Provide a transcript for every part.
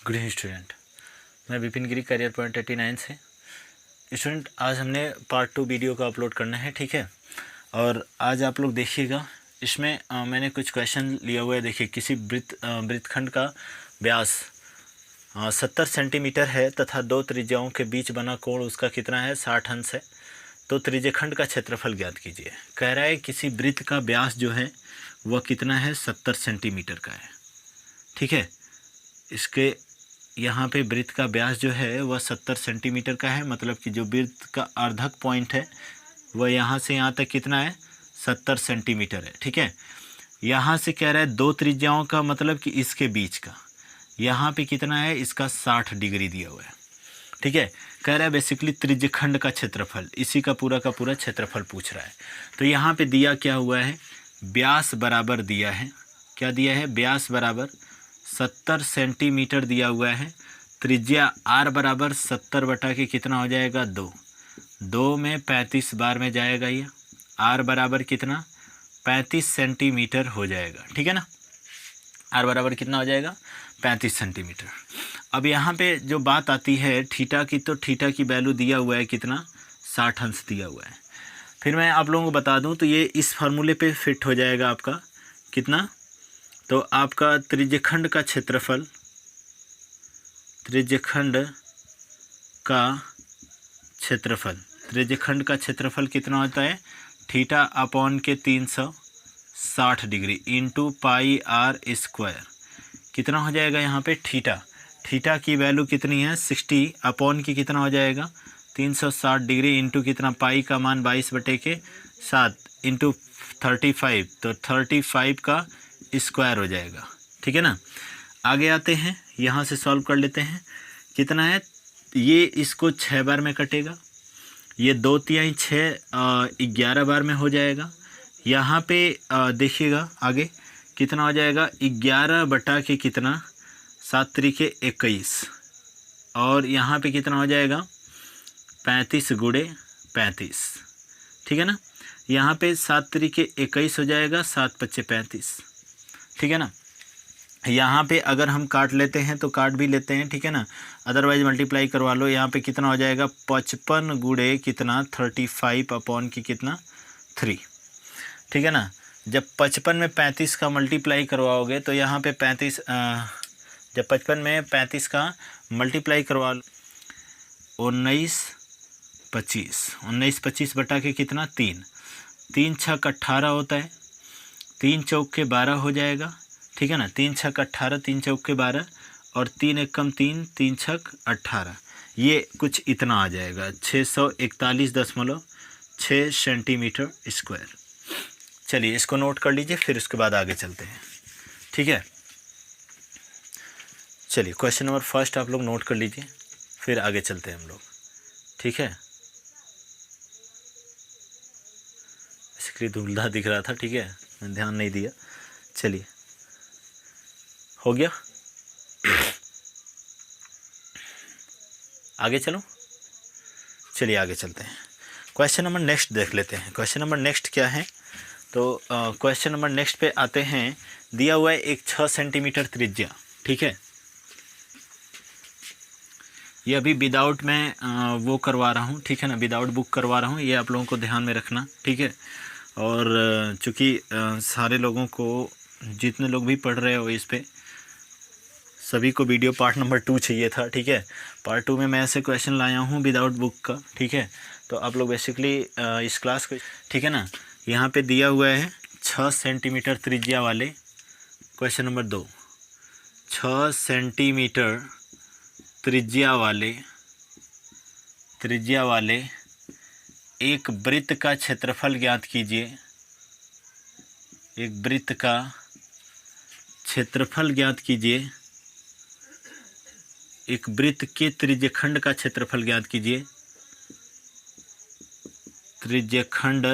Good evening student, मैं विपिन गिरी career point 89 से। Student, आज हमने पार्ट 2 वीडियो का अपलोड करना है, ठीक है। और आज आप लोग देखिएगा, इसमें मैंने कुछ क्वेश्चन लिया हुआ है। देखिए, किसी वृत्तखंड का व्यास 70 सेंटीमीटर है तथा दो त्रिज्याओं के बीच बना कोण उसका कितना है, 60 अंश है। तो त्रिज्यखंड का क्षेत्रफल ज्ञात कीजिए। कह रहा है किसी वृत्त का व्यास जो है वह कितना है, 70 सेंटीमीटर का है, ठीक है। इसके यहाँ पे वृत्त का व्यास जो है वह 70 सेंटीमीटर का है, मतलब कि जो वृत्त का अर्धक पॉइंट है वह यहाँ से यहाँ तक कितना है, 70 सेंटीमीटर है, ठीक है। यहाँ से कह रहा है दो त्रिज्याओं का, मतलब कि इसके बीच का यहाँ पे कितना है, इसका 60 डिग्री दिया हुआ है, ठीक है। कह रहा है बेसिकली त्रिज्यखंड का क्षेत्रफल, इसी का पूरा क्षेत्रफल पूछ रहा है। तो यहाँ पे दिया क्या हुआ है, व्यास बराबर दिया है, क्या दिया है, व्यास बराबर 70 सेंटीमीटर दिया हुआ है। त्रिज्या r बराबर 70 बटा के कितना हो जाएगा, 2 में 35 बार में जाएगा ये। r बराबर कितना, 35 सेंटीमीटर हो जाएगा, ठीक है ना। r बराबर कितना हो जाएगा, 35 सेंटीमीटर। अब यहाँ पे जो बात आती है थीटा की, तो थीटा की वैल्यू दिया हुआ है कितना, 60 अंश दिया हुआ है। फिर मैं आप लोगों को बता दूँ तो ये इस फार्मूले पे फिट हो जाएगा आपका कितना, तो आपका त्रिज्यखंड का क्षेत्रफल, त्रिज्यखंड का क्षेत्रफल कितना होता है, थीटा अपॉन के 360 degree into pi R square. कितना हो जाएगा यहाँ पे, थीटा की वैल्यू कितनी है, 60 अपॉन की कितना हो जाएगा, 360 डिग्री इंटू कितना, पाई का मान 22/7 इंटू 35, तो 35 का स्क्वायर हो जाएगा, ठीक है ना। आगे आते हैं, यहाँ से सॉल्व कर लेते हैं। कितना है, ये इसको 6 बार में कटेगा, ये 2 तिहाई 6 11 बार में हो जाएगा। यहाँ पे देखिएगा आगे कितना हो जाएगा, 11 बटा के कितना, 7 त्रिके 21, और यहाँ पे कितना हो जाएगा, 35 गुणे 35, ठीक है ना। यहाँ पे 7 त्रिके 21 हो जाएगा, 7 पच्चे 35, ठीक है ना। यहाँ पे अगर हम काट लेते हैं तो काट भी लेते हैं, ठीक है ना, अदरवाइज मल्टीप्लाई करवा लो। यहाँ पे कितना हो जाएगा, 55 गुणे कितना, 35 अपॉन की कितना, 3, ठीक है ना। जब 55 में 35 का मल्टीप्लाई करवाओगे तो यहाँ पे 35, जब 55 में 35 का मल्टीप्लाई करवा लो, 19 25 बटा के कितना, 3 छक 18 होता है, 3 चौक के 12 हो जाएगा, ठीक है ना। 3 छक 18, 3 चौक के 12, और 3 एकम 3, 3 छक 18, ये कुछ इतना आ जाएगा, 641.6 सेंटीमीटर स्क्वायर। चलिए इसको नोट कर लीजिए, फिर उसके बाद आगे चलते हैं, ठीक है। चलिए क्वेश्चन नंबर फर्स्ट आप लोग नोट कर लीजिए, फिर आगे चलते हैं हम लोग, ठीक है। बेसिकली धुंधला दिख रहा था, ठीक है, मैं ध्यान नहीं दिया। चलिए हो गया, आगे चलो, चलिए आगे चलते हैं। क्वेश्चन नंबर नेक्स्ट देख लेते हैं। क्वेश्चन नंबर नेक्स्ट क्या है, तो क्वेश्चन नंबर नेक्स्ट पे आते हैं। दिया हुआ है एक 6 सेंटीमीटर त्रिज्या, ठीक है। ये अभी विदाउट मैं वो करवा रहा हूँ, ठीक है ना, विदाउट बुक करवा रहा हूँ, ये आप लोगों को ध्यान में रखना, ठीक है। और चूँकि सारे लोगों को, जितने लोग भी पढ़ रहे हो इस पर, सभी को वीडियो पार्ट नंबर 2 चाहिए था, ठीक है। पार्ट 2 में मैं ऐसे क्वेश्चन लाया हूँ विदाउट बुक का, ठीक है। तो आप लोग बेसिकली इस क्लास को, ठीक है ना। यहाँ पे दिया हुआ है 6 सेंटीमीटर त्रिज्या वाले, क्वेश्चन नंबर 2, 6 सेंटीमीटर त्रिज्या वाले एक वृत्त का क्षेत्रफल ज्ञात कीजिए। एक वृत्त का क्षेत्रफल ज्ञात कीजिए, एक वृत्त के त्रिज्यखंड का क्षेत्रफल ज्ञात कीजिए। त्रिज्यखंड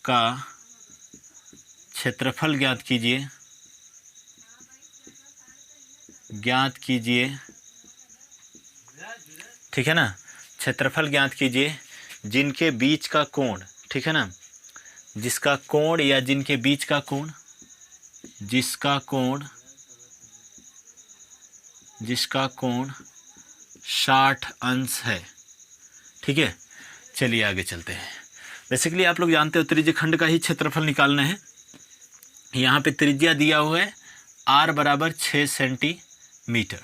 का क्षेत्रफल ज्ञात कीजिए, ठीक है ना। क्षेत्रफल ज्ञात कीजिए जिनके बीच का कोण, ठीक है ना, जिसका कोण या जिनके बीच का कोण, जिसका कोण जिसका कोण 60 अंश है। ठीक है, चलिए आगे चलते हैं। बेसिकली आप लोग जानते हो त्रिज्य खंड का ही क्षेत्रफल निकालना है। यहाँ पे त्रिज्या दिया हुआ है r बराबर 6 सेंटीमीटर।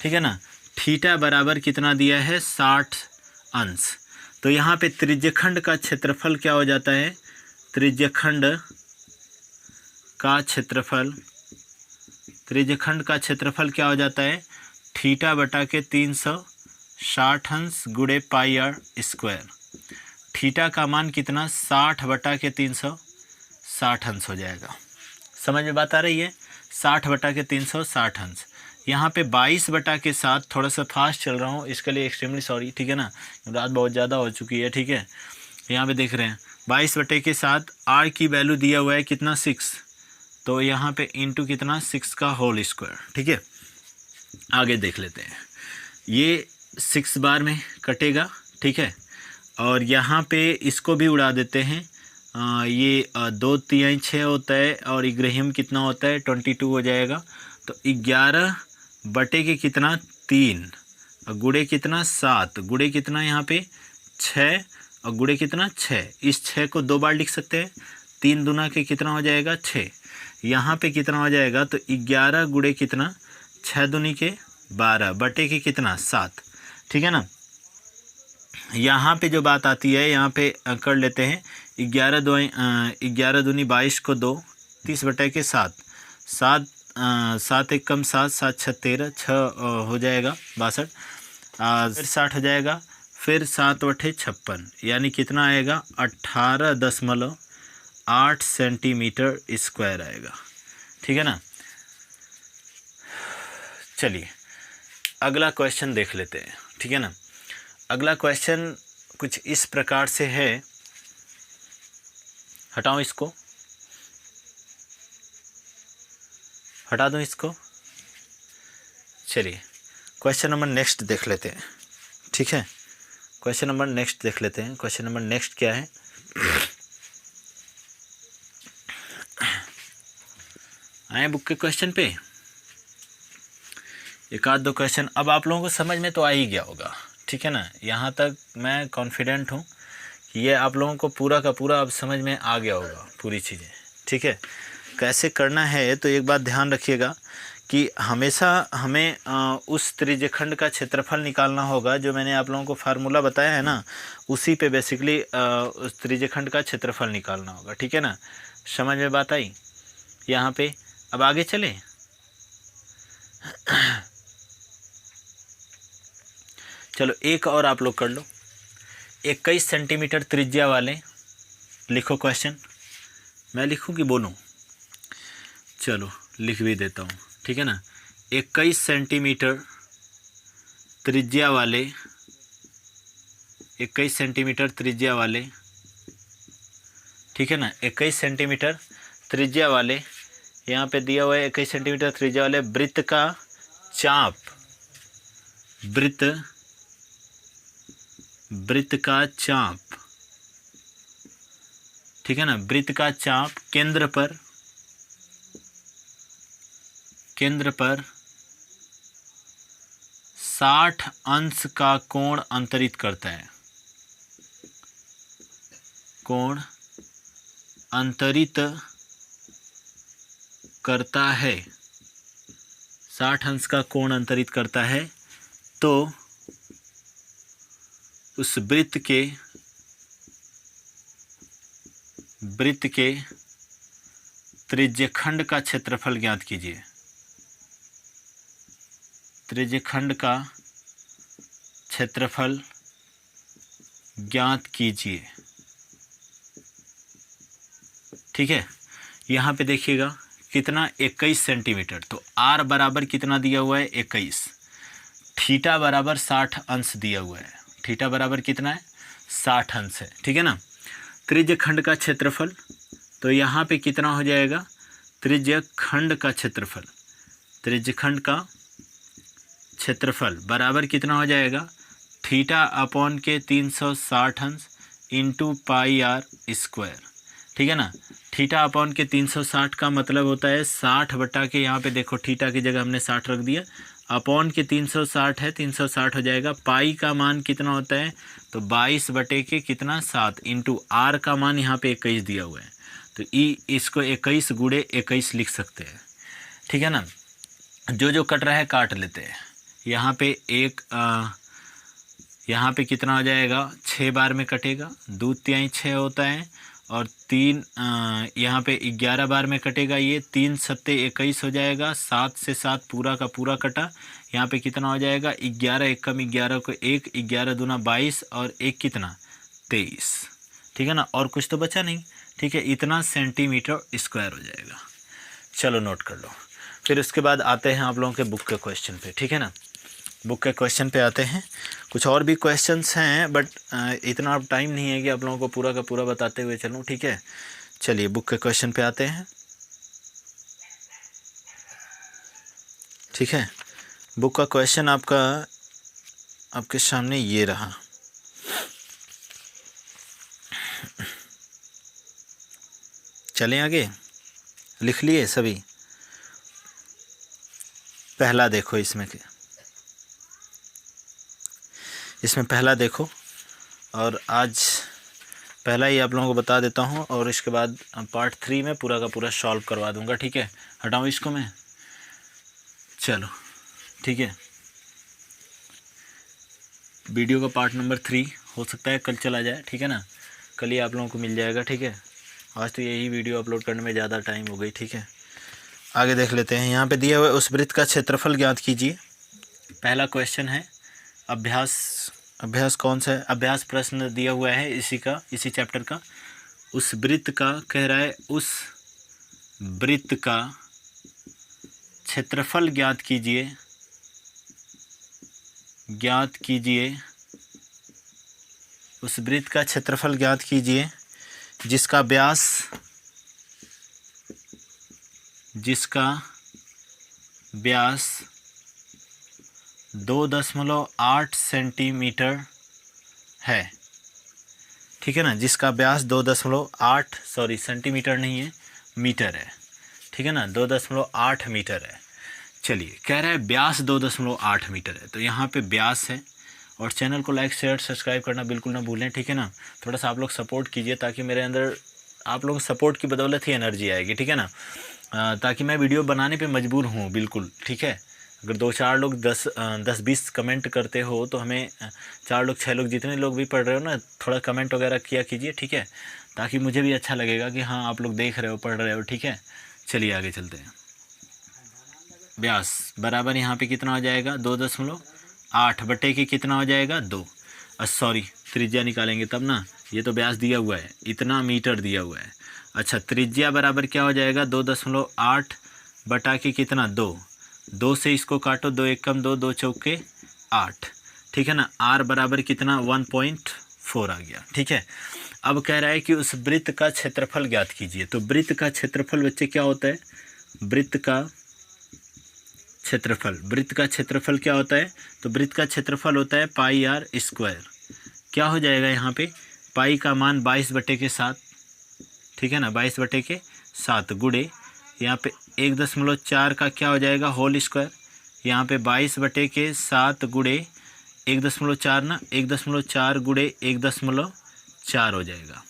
ठीक है ना, थीटा बराबर कितना दिया है 60 अंश। तो यहाँ पे त्रिज्यखंड का क्षेत्रफल क्या हो जाता है, त्रिज्यखंड का क्षेत्रफल क्या हो जाता है, थीटा बटा के 360 अंश गुणे पाई आर स्क्वायर। थीटा का मान कितना 60 बटा के 360 अंश हो जाएगा। समझ में बात आ रही है, 60 बटा के 360 अंश। यहाँ पे 22 बटा के 7, थोड़ा सा फास्ट चल रहा हूँ, इसके लिए एक्सट्रीमली सॉरी। ठीक है ना, रात बहुत ज़्यादा हो चुकी है। ठीक है, यहाँ पे देख रहे हैं 22 बटे के 7, आर की वैल्यू दिया हुआ है कितना 6, तो यहाँ पे इंटू कितना 6 का होल स्क्वायर। ठीक है, आगे देख लेते हैं। ये 6 बार में कटेगा। ठीक है, और यहाँ पे इसको भी उड़ा देते हैं। ये 2 तिहाई 6 होता है और इग्रहियम कितना होता है 22 हो जाएगा। तो 11 बटे के कितना 3 और गुणे कितना 7, गुणे कितना यहाँ पे 6 और गुणे कितना 6। इस 6 को 2 बार लिख सकते हैं। 3 दूना के कितना हो जाएगा 6। यहाँ पे कितना हो जाएगा, तो 11 गुणे कितना 6 दूनी के 12 बटे के कितना 7। ठीक है ना, यहाँ पे जो बात आती है यहाँ पे कर लेते हैं। 11 दूनी 22 को 2, 30 बटे के 7, 7 एक कम 7, 7 6 13, 6 हो जाएगा 62, फिर 60 हो जाएगा, फिर 7 बटे 56, यानी कितना आएगा 18.8 सेंटीमीटर स्क्वायर आएगा। ठीक है ना, चलिए अगला क्वेश्चन देख लेते हैं। ठीक है ना, अगला क्वेश्चन कुछ इस प्रकार से है, हटाओ इसको, हटा दूं इसको। चलिए क्वेश्चन नंबर नेक्स्ट देख लेते हैं। ठीक है, क्वेश्चन नंबर नेक्स्ट देख लेते हैं। क्वेश्चन नंबर नेक्स्ट क्या है, आए बुक के क्वेश्चन पे, एक आध दो क्वेश्चन अब आप लोगों को समझ में तो आ ही गया होगा। ठीक है ना, यहाँ तक मैं कॉन्फिडेंट हूँ कि ये आप लोगों को पूरा का पूरा अब समझ में आ गया होगा पूरी चीज़ें। ठीक है, कैसे करना है तो एक बात ध्यान रखिएगा कि हमेशा हमें उस त्रिज्यखंड का क्षेत्रफल निकालना होगा जो मैंने आप लोगों को फार्मूला बताया है ना, उसी पे बेसिकली उस त्रिज्यखंड का क्षेत्रफल निकालना होगा। ठीक है ना, समझ में बात आई यहाँ पे। अब आगे चलें। चलो एक और आप लोग कर लो। 21 सेंटीमीटर त्रिज्या वाले, लिखो क्वेश्चन। मैं लिखूं कि बोलूं? चलो लिख भी देता हूं। ठीक है ना, 21 सेंटीमीटर त्रिज्या वाले, 21 सेंटीमीटर त्रिज्या वाले, ठीक है ना, 21 सेंटीमीटर त्रिज्या वाले, यहाँ पे दिया हुआ है 21 सेंटीमीटर त्रिज्या वाले वृत्त का चाप, वृत्त का चाप, ठीक है ना, वृत्त का चाप केंद्र पर 60 अंश का कोण अंतरित करता है, कोण अंतरित करता है, 60 अंश का कोण अंतरित करता है। तो उस वृत्त के त्रिज्यखंड का क्षेत्रफल ज्ञात कीजिए, त्रिज्यखंड का क्षेत्रफल ज्ञात कीजिए। ठीक है, यहाँ पे देखिएगा कितना 21 सेंटीमीटर, तो r बराबर कितना दिया हुआ है 21, थीटा बराबर 60 अंश दिया हुआ है, थीटा बराबर कितना है 60 अंश है। ठीक है ना, त्रिज्यखंड का क्षेत्रफल, तो यहाँ पे कितना हो जाएगा त्रिज्यखंड का क्षेत्रफल, त्रिज्यखंड का क्षेत्रफल बराबर कितना हो जाएगा थीटा अपॉन के 360 अंश इंटू पाई आर स्क्वायर। ठीक है ना, थीटा अपॉन के 360 का मतलब होता है 60 बटा के, यहाँ पे देखो थीटा की जगह हमने 60 रख दिया, अपॉन के 360 है, 360 हो जाएगा। पाई का मान कितना होता है, तो 22 बटे के कितना 7 इंटू आर का मान यहाँ पे 21 दिया हुआ है, तो इसको 21 गुणे 21 लिख सकते हैं, ठीक है ना। जो जो कट रहा है काट लेते हैं। यहाँ पे यहाँ पे कितना हो जाएगा, 6 बार में कटेगा, 2 तिहाई 6 होता है, और 3 यहाँ पे 11 बार में कटेगा, ये 3 सत्ते 21 हो जाएगा, 7 से 7 पूरा का पूरा कटा, यहाँ पे कितना हो जाएगा 11 एक कम 11 को 1, 11 दूना 22 और 1 कितना 23, ठीक है ना। और कुछ तो बचा नहीं, ठीक है, इतना सेंटीमीटर स्क्वायर हो जाएगा। चलो नोट कर लो। फिर उसके बाद आते हैं आप लोगों के बुक के क्वेश्चन पे, ठीक है ना। बुक के क्वेश्चन पे आते हैं। कुछ और भी क्वेश्चंस हैं बट इतना अब टाइम नहीं है कि आप लोगों को पूरा का पूरा बताते हुए चलूँ, ठीक है। चलिए बुक के क्वेश्चन पे आते हैं, ठीक है। बुक का क्वेश्चन आपके सामने ये रहा। चलें आगे, लिख लिए सभी। पहला देखो, इसमें पहला देखो, और आज पहला ही आप लोगों को बता देता हूँ, और इसके बाद पार्ट 3 में पूरा का पूरा सॉल्व करवा दूंगा, ठीक है। हटाऊँ इसको मैं, चलो ठीक है। वीडियो का पार्ट नंबर 3 हो सकता है कल चला जाए, ठीक है ना, कल ही आप लोगों को मिल जाएगा, ठीक है। आज तो यही वीडियो अपलोड करने में ज़्यादा टाइम हो गई, ठीक है। आगे देख लेते हैं। यहाँ पे दिया हुआ उस वृत्त का क्षेत्रफल ज्ञात कीजिए। पहला क्वेश्चन है अभ्यास कौन सा है, अभ्यास प्रश्न दिया हुआ है इसी चैप्टर का। उस वृत्त का कह रहा है, उस वृत्त का क्षेत्रफल ज्ञात कीजिए उस वृत्त का क्षेत्रफल ज्ञात कीजिए जिसका व्यास 2.8 सेंटीमीटर है, ठीक है ना। जिसका व्यास 2.8 सेंटीमीटर नहीं है, मीटर है, ठीक है ना, 2.8 मीटर है। चलिए कह रहा है व्यास 2.8 मीटर है, तो यहाँ पे व्यास है। और चैनल को लाइक शेयर सब्सक्राइब करना बिल्कुल ना भूलें, ठीक है ना। थोड़ा सा आप लोग सपोर्ट कीजिए ताकि मेरे अंदर आप लोग सपोर्ट की बदौलत ही एनर्जी आएगी, ठीक है ना, ताकि मैं वीडियो बनाने पे मजबूर हूँ, बिल्कुल, ठीक है। अगर 2-4 लोग 10-20 कमेंट करते हो तो हमें 4 लोग 6 लोग जितने लोग भी पढ़ रहे हो ना, थोड़ा कमेंट वगैरह किया कीजिए, ठीक है, ताकि मुझे भी अच्छा लगेगा कि हाँ आप लोग देख रहे हो, पढ़ रहे हो, ठीक है। चलिए आगे चलते हैं। व्यास बराबर यहाँ पे कितना हो जाएगा, 2.8 बटे के कितना हो जाएगा 2, त्रिज्या निकालेंगे तब ना, ये तो व्यास दिया हुआ है, इतना मीटर दिया हुआ है। अच्छा, त्रिज्या बराबर क्या हो जाएगा, 2.8 बटा के कितना 2 से इसको काटो, 2 एक कम 2, 2 चौके 8, ठीक है ना। आर बराबर कितना 1.4 आ गया, ठीक है। अब कह रहा है कि उस वृत्त का क्षेत्रफल ज्ञात कीजिए। तो वृत्त का क्षेत्रफल बच्चे क्या होता है, वृत्त का क्षेत्रफल क्या होता है, तो वृत्त का क्षेत्रफल होता है पाई आर स्क्वायर। क्या हो जाएगा यहाँ पे, पाई का मान 22 बटे के 7, ठीक है ना, 22 बटे के 7 गुणे यहाँ पे 1.4 का क्या हो जाएगा होल स्क्वायर। यहाँ पे 22 बटे के 7 गुणे 1.4 ना, 1.4 गुणे 1.4 हो जाएगा।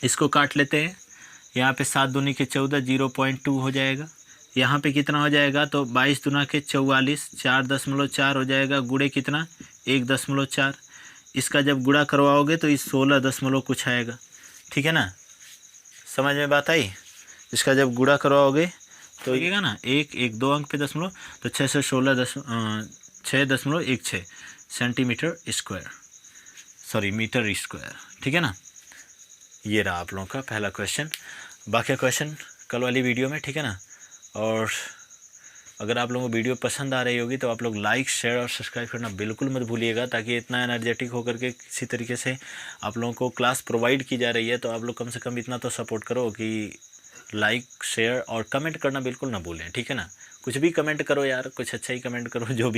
इसको काट लेते हैं। यहाँ पे 7 दूनी के 14, 0.2 हो जाएगा। यहाँ पे कितना हो जाएगा, तो 22 दूना के 44, 4.4 हो जाएगा, गुणे कितना 1.4। इसका जब गुणा करवाओगे तो इस 16 कुछ आएगा, ठीक है ना, समझ में बात आई। इसका जब गुणा करवाओगे तो लगेगा ना 1 2 अंक पे दशमलव, तो 6 से 6.16 सेंटीमीटर स्क्वायर, मीटर स्क्वायर, ठीक है ना। ये रहा आप लोगों का पहला क्वेश्चन। बाकी क्वेश्चन कल वाली वीडियो में, ठीक है ना। और अगर आप लोगों को वीडियो पसंद आ रही होगी तो आप लोग लाइक शेयर और सब्सक्राइब करना बिल्कुल मत भूलिएगा, ताकि इतना एनर्जेटिक होकर के किसी तरीके से आप लोगों को क्लास प्रोवाइड की जा रही है, तो आप लोग कम से कम इतना तो सपोर्ट करो कि लाइक शेयर और कमेंट करना बिल्कुल ना भूलें, ठीक है ना। कुछ भी कमेंट करो यार, कुछ अच्छा ही कमेंट करो, जो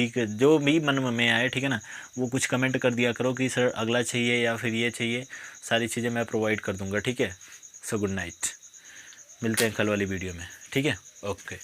भी मन में आए, ठीक है ना, वो कुछ कमेंट कर दिया करो कि सर अगला चाहिए या फिर ये चाहिए, सारी चीज़ें मैं प्रोवाइड कर दूँगा, ठीक है। So good night. मिलते हैं कल वाली वीडियो में, ठीक है। ओके।